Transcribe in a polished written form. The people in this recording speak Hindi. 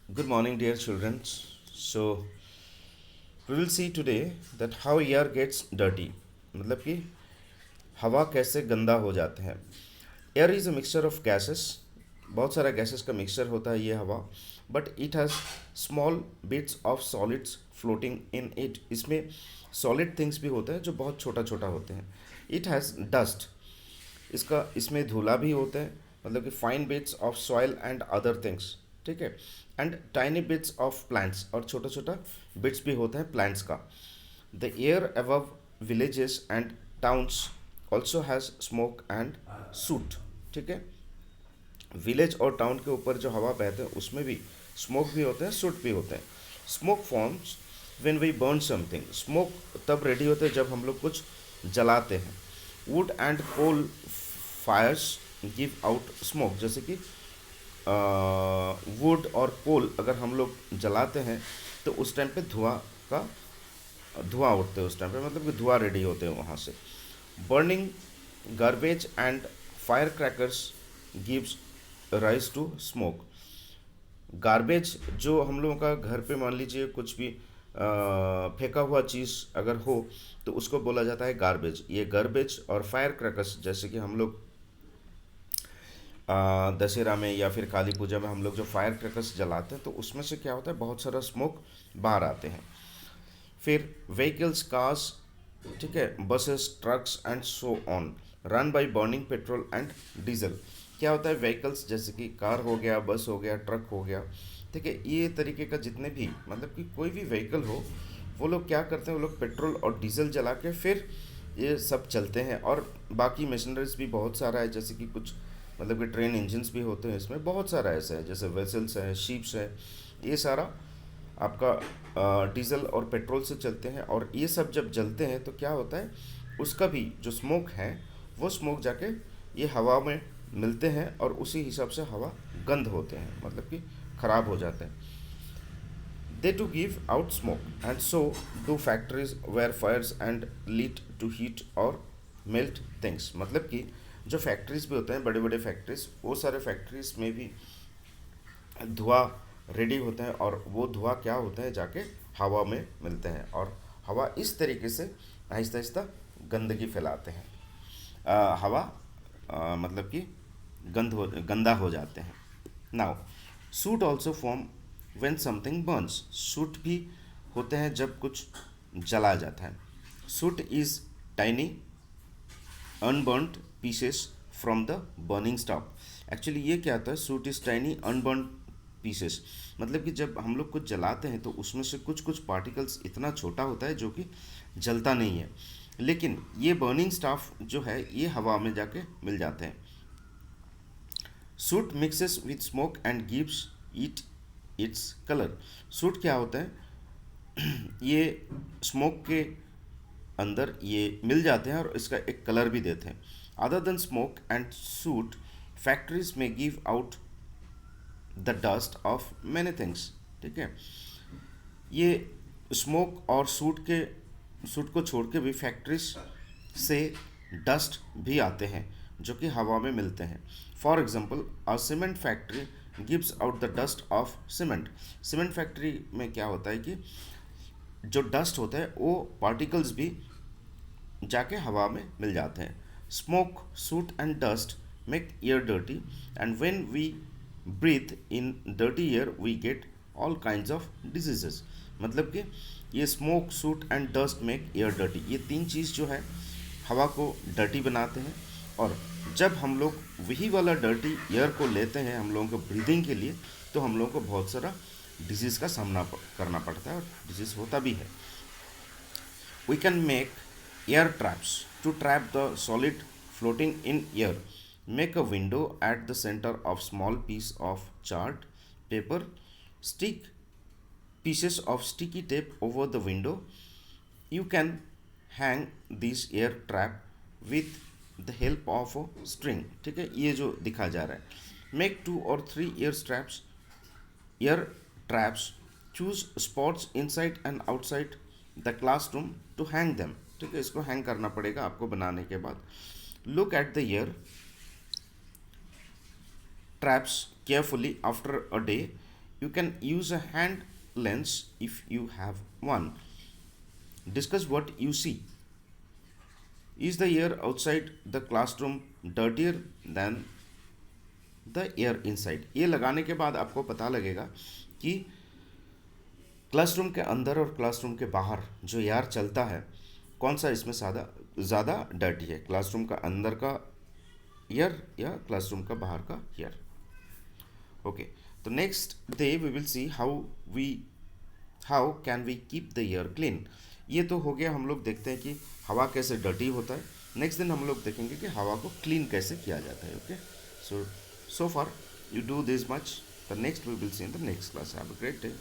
Good morning, dear children. So, we will see today that how air gets dirty. मतलब कि हवा कैसे गंदा हो जाते हैं. Air is a mixture of gases. बहुत सारा गैसेस का मिक्सचर होता है ये हवा. But it has small bits of solids floating in it. इसमें सॉलिड थिंग्स भी होते हैं जो बहुत छोटा छोटा होते हैं. It has dust. इसमें धूला भी होता है, मतलब कि fine bits of soil and other things. ठीक है. And tiny bits of plants, और छोटा छोटा बिट्स भी होता है प्लांट्स का. The air above villages and towns also has smoke and suit. ठीक है. विलेज और टाउन के ऊपर जो हवा बहते हैं उसमें भी स्मोक भी होते हैं, सूट भी होते हैं. Smoke forms when we burn something. Smoke तब रेडी होते हैं जब हम लोग कुछ जलाते हैं. Wood and coal fires give out smoke. जैसे कि वुड और कोल अगर हम लोग जलाते हैं तो उस टाइम पे धुआं उठते हैं. उस टाइम पे मतलब कि धुआं रेडी होते हैं वहाँ से. Burning garbage and fire crackers gives rise to smoke. Garbage जो हम लोगों का घर पे मान लीजिए कुछ भी फेंका हुआ चीज़ अगर हो तो उसको बोला जाता है गार्बेज. ये गार्बेज और फायर क्रैकर्स, जैसे कि हम लोग दशहरा में या फिर काली पूजा में हम लोग जो फायर क्रैकर्स जलाते हैं तो उसमें से क्या होता है, बहुत सारा स्मोक बाहर आते हैं. फिर व्हीकल्स, कार्स, ठीक है, buses, trucks and so on run by burning petrol and diesel. क्या होता है, व्हीकल्स जैसे कि कार हो गया, बस हो गया, ट्रक हो गया, ठीक है, ये तरीके का जितने भी मतलब कि कोई भी व्हीकल हो वो लोग क्या करते हैं, वो लोग पेट्रोल और डीजल जला के फिर ये सब चलते हैं. और बाकी मशीनरीज भी बहुत सारा है, जैसे कि कुछ मतलब कि ट्रेन इंजन्स भी होते हैं, इसमें बहुत सारा ऐसा है, जैसे वेसल्स है, शिप्स है, ये सारा आपका डीजल और पेट्रोल से चलते हैं. और ये सब जब जलते हैं तो क्या होता है, उसका भी जो स्मोक है वो स्मोक जाके ये हवा में मिलते हैं और उसी हिसाब से हवा गंद होते हैं, मतलब कि ख़राब हो जाते हैं. They to give out smoke and so do factories where fires and lead to heat और मेल्ट थिंग्स. मतलब कि जो फैक्ट्रीज भी होते हैं, बड़े बड़े फैक्ट्रीज, वो सारे फैक्ट्रीज में भी धुआं रेडी होते हैं और वो धुआं क्या होता है, जाके हवा में मिलते हैं और हवा इस तरीके से आहिस्ता आहिस्ता गंदगी फैलाते हैं. हवा मतलब कि गंदा हो जाते हैं. Now soot also form when something burns. Soot भी होते हैं जब कुछ जला जाता है. Soot is tiny unburned pieces from the burning stock. Actually ये क्या होता है, soot is tiny unburned pieces. मतलब कि जब हम लोग कुछ जलाते हैं तो उसमें से कुछ कुछ पार्टिकल्स इतना छोटा होता है जो कि जलता नहीं है, लेकिन ये बर्निंग स्टाफ जो है ये हवा में जाके मिल जाते हैं. Suit mixes with smoke and gives it its colour. Suit क्या होता है, ये स्मोक के अंदर ये मिल जाते हैं और इसका एक कलर भी देते हैं. Other than smoke and soot, factories में give out the dust of many things. ठीक है. ये स्मोक और सूट को छोड़ के भी फैक्ट्रीज से डस्ट भी आते हैं जो कि हवा में मिलते हैं. For example a cement factory gives out the dust of cement. Cement factory में क्या होता है कि जो डस्ट होता है वो पार्टिकल्स भी जाके हवा में मिल जाते हैं. Smoke, soot and dust make air dirty and when we breathe in dirty air we get all kinds of diseases. मतलब कि ये smoke, soot and dust make air dirty, ये तीन चीज़ जो है हवा को डर्टी बनाते हैं. और जब हम लोग वही वाला डर्टी एयर को लेते हैं हम लोगों को ब्रीदिंग के लिए, तो हम लोगों को बहुत सारा डिजीज़ का सामना करना पड़ता है और डिजीज़ होता भी है. We can make air traps to trap the solid floating in air. Make a window at the center of small piece of chart paper. Stick pieces of sticky tape over the window. You can hang this air trap with the help of a string. ठीक है, ये जो दिखा जा रहा है. Make 2 or 3 air traps. Choose spots inside and outside the classroom to hang them. ठीक है, इसको हैंग करना पड़ेगा आपको बनाने के बाद. Look at the year traps carefully after a day. You can use a hand lens if you have one. Discuss what you see. Is the air outside the classroom dirtier than the air inside? ये लगाने के बाद आपको पता लगेगा कि क्लासरूम के अंदर और क्लासरूम के बाहर जो एयर चलता है कौन सा इसमें ज़्यादा डर्टी है, क्लासरूम का अंदर का एयर या क्लासरूम का बाहर का एयर. ओके, तो next day we will see how can we keep the air clean. ये तो हो गया, हम लोग देखते हैं कि हवा कैसे डर्टी होता है. नेक्स्ट दिन हम लोग देखेंगे कि हवा को क्लीन कैसे किया जाता है. Okay, so far you do this much. The next we will see in the next class. Have a great day.